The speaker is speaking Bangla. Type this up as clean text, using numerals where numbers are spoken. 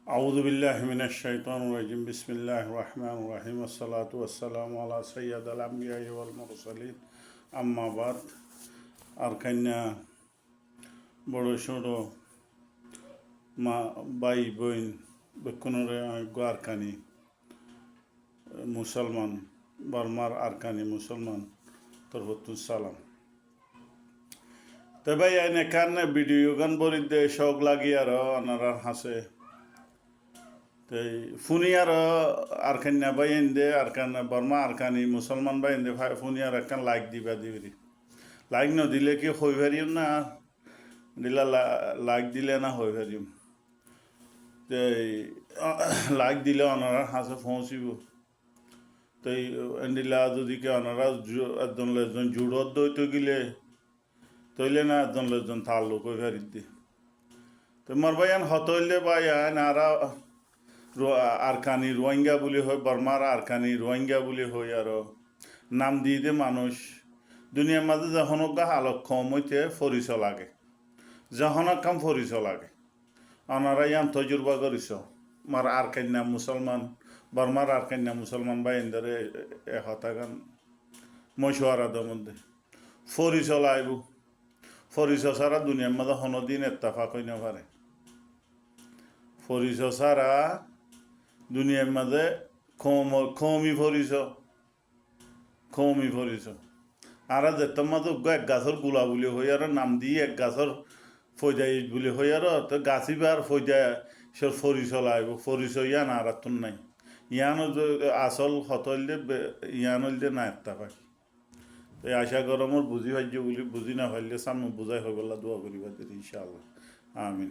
আউযু বিল্লাহি মিনাশ শাইতানির রাজিম বিসমিল্লাহির রহমানির রহিম আসসালাতু ওয়াসসালামু আলা সাইয়্যিদিল আমবিয়াই ওয়াল মুরসালিন আম্মা বাদ আর কন্যা বড় ছোট মা ভাই বোন বেকুনরে আরকানি মুসলমান বর্মার আরকানি মুসলমান তরবতু সালাম তবে এনে কারণে ভিডিও গান বরিদে শখ লাগি আর অনারার হাসে ফুনিয়ার আরকান্যা বাইন দে আরকান্যা বর্মা আরকানি মুসলমান বাইন দে ফুনিয়ার একখান লাইক দিবা দিবি লাইক ন দিলে কি হই পারিম না দিলা লাইক দিলে না হই পারিম লাইক দিলে অনারা হাসে পৌঁছিব তো দিলা যদি কি অনারা একজন লেজন জুড়ত দইতে গিলে তৈলে না একজন লেজন থাল লোক হই পারি দি তো মোর বাইন হতইলে বাইন আর আরকানি রোহিঙ্গা বলে হয় বর্মার আরকানি রোহিঙ্গা বলে হয় আর নাম দিয়ে দে মানুষ দুনিয়ার মাঝে যখন গা হালত কম হইতে ফরিস লাগে যখন কাম ফরিস লাগে ওনারা ইয়ান তজুরবা করিস মার আরকান্যা মুসলমান বর্মার আরকান্যা মুসলমান বা এন্দরে হতাগান মশওয়ারাদের মধ্যে ফরিস লাইব ফরিস সারা দুনিয়ার মাঝে হনদিন এত্তাফাক হই না পারে ফরিস সারা দুনিয়ার মাঝে কমই ফরিস আর যেতাম মাঝে এক গাছর গুলা বলে হই আর নাম দিয়ে এক গাছর ফৈদাই বলে হই আর তো গাছিবার ফৈদা সে ফরিস লাইব ফরিস ইয়ান আর তুন নাই ইয়ান আসল হতইলে ইয়ান হইলে না একটা পাই এই আশা করো মোর বুঝি ভাজ্য বলি বুঝি না পাইলে সামনে বুঝাই হয়ে গেলা দোয়া করিবা ইনশাআল্লাহ আমিন।